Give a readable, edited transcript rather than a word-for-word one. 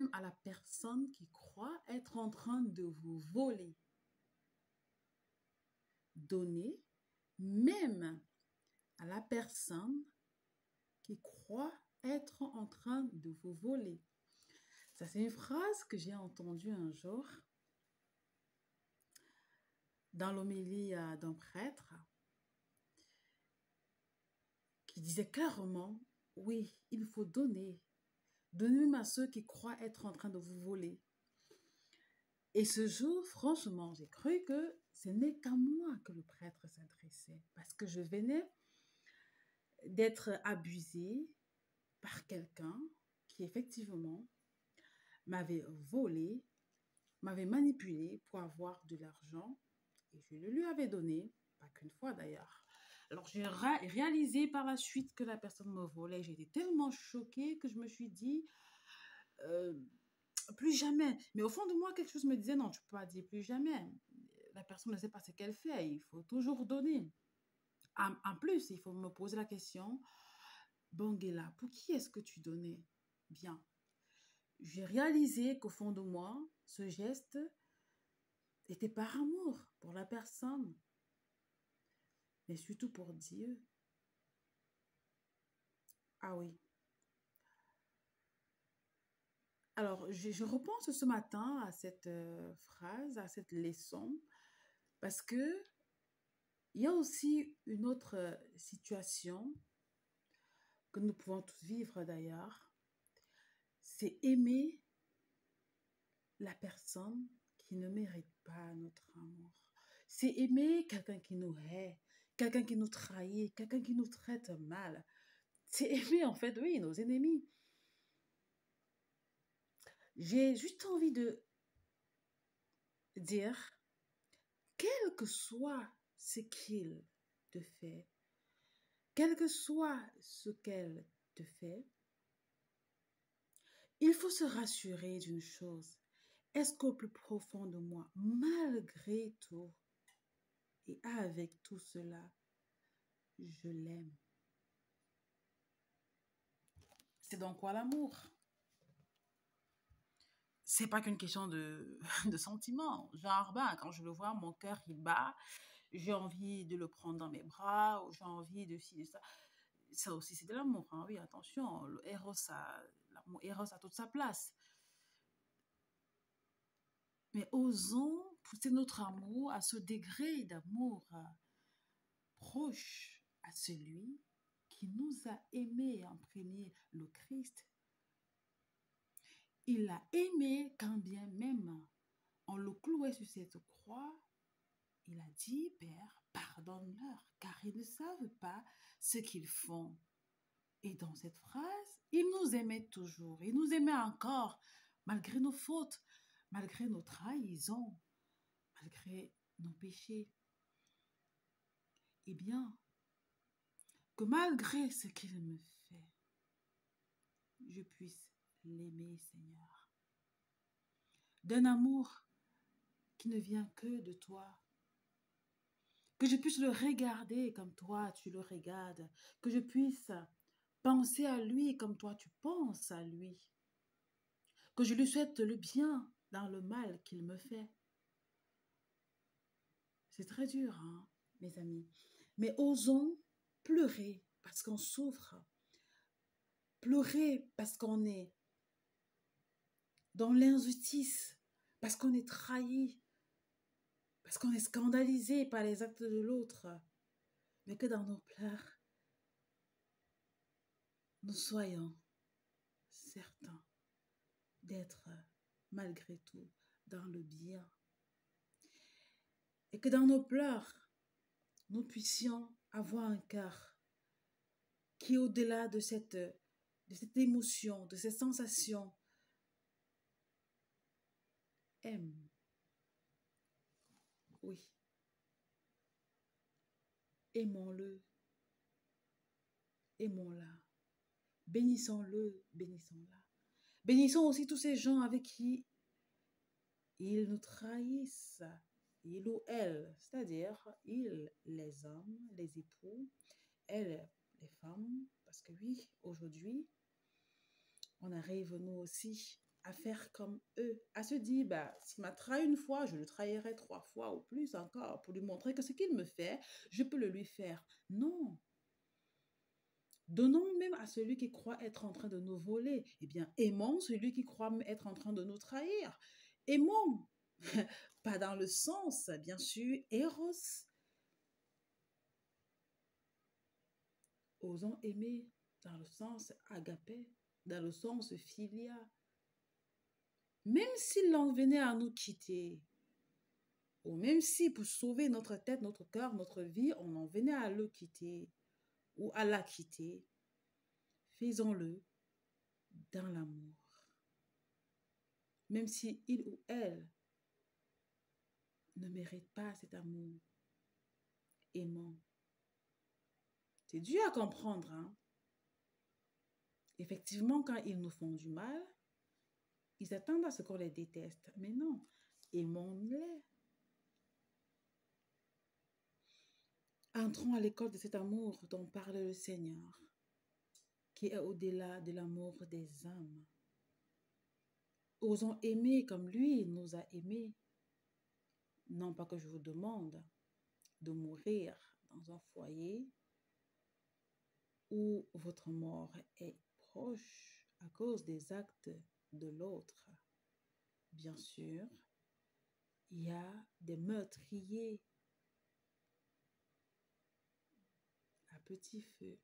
même à la personne qui croit être en train de vous voler. Donnez même à la personne qui croit être en train de vous voler. Ça, c'est une phrase que j'ai entendue un jour dans l'homélie d'un prêtre qui disait clairement, oui, il faut donner. Donnez même à ceux qui croient être en train de vous voler. Et ce jour, franchement, j'ai cru que ce n'est qu'à moi que le prêtre s'adressait parce que je venais d'être abusée par quelqu'un qui effectivement m'avait volé, m'avait manipulé pour avoir de l'argent et je le lui avais donné, pas qu'une fois d'ailleurs. Alors j'ai réalisé par la suite que la personne me volait. J'ai été tellement choquée que je me suis dit, euh, plus jamais. Mais au fond de moi, quelque chose me disait, non, tu peux pas dire plus jamais. La personne ne sait pas ce qu'elle fait, il faut toujours donner. En plus, il faut me poser la question, Banguela, pour qui est-ce que tu donnais? Bien. J'ai réalisé qu'au fond de moi, ce geste était par amour pour la personne, mais surtout pour Dieu. Ah oui. Alors, je repense ce matin à cette phrase, à cette leçon, parce que il y a aussi une autre situation que nous pouvons tous vivre d'ailleurs, c'est aimer la personne qui ne mérite pas notre amour. C'est aimer quelqu'un qui nous hait, quelqu'un qui nous trahit, quelqu'un qui nous traite mal. C'est aimer en fait, oui, nos ennemis. J'ai juste envie de dire, quel que soit ce qu'il te fait, quel que soit ce qu'elle te fait, il faut se rassurer d'une chose. Est-ce qu'au plus profond de moi, malgré tout et avec tout cela, je l'aime? C'est donc quoi l'amour? C'est pas qu'une question de, de sentiment. Genre, ben, quand je le vois, mon cœur, il bat. J'ai envie de le prendre dans mes bras, ou j'ai envie de ci, de ça. Ça aussi, c'est de l'amour, hein. Oui, attention, l'amour Eros a toute sa place. Mais osons pousser notre amour à ce degré d'amour proche à celui qui nous a aimés en premier, le Christ. Il l'a aimé quand bien même on le clouait sur cette croix. Il a dit, Père, pardonne-leur, car ils ne savent pas ce qu'ils font. Et dans cette phrase, il nous aimait toujours, il nous aimait encore, malgré nos fautes, malgré nos trahisons, malgré nos péchés. Eh bien, que malgré ce qu'il me fait, je puisse l'aimer, Seigneur. D'un amour qui ne vient que de toi. Que je puisse le regarder comme toi, tu le regardes. Que je puisse penser à lui comme toi, tu penses à lui. Que je lui souhaite le bien dans le mal qu'il me fait. C'est très dur, hein, mes amis. Mais osons pleurer parce qu'on souffre. Pleurer parce qu'on est dans l'injustice, parce qu'on est trahi, parce qu'on est scandalisé par les actes de l'autre. Mais que dans nos pleurs, nous soyons certains d'être malgré tout dans le bien. Et que dans nos pleurs, nous puissions avoir un cœur qui, au-delà de cette émotion, de cette sensation, aime. Oui. Aimons-le. Aimons-la. Bénissons-le. Bénissons-la. Bénissons aussi tous ces gens avec qui ils nous trahissent. Il ou elle, c'est-à-dire ils, les hommes, les époux, elles, les femmes, parce que oui, aujourd'hui, on arrive nous aussi à faire comme eux, à se dire, bah, s'il m'a trahi une fois, je le trahirai 3 fois ou plus encore pour lui montrer que ce qu'il me fait, je peux le lui faire. Non. Donnons même à celui qui croit être en train de nous voler. Eh bien, aimons celui qui croit être en train de nous trahir. Aimons. Pas dans le sens, bien sûr, Eros. Osons aimer dans le sens agapé, dans le sens philia. Même si l'on venait à nous quitter, ou même si pour sauver notre tête, notre cœur, notre vie, on en venait à le quitter ou à la quitter, faisons-le dans l'amour. Même si il ou elle ne mérite pas cet amour, aimant. C'est dur à comprendre, hein? Effectivement, quand ils nous font du mal, ils attendent à ce qu'on les déteste. Mais non, aimons-les. Entrons à l'école de cet amour dont parle le Seigneur, qui est au-delà de l'amour des âmes. Osons aimer comme lui nous a aimés. Non pas que je vous demande de mourir dans un foyer où votre mort est proche à cause des actes de l'autre. Bien sûr, il y a des meurtriers à petit feu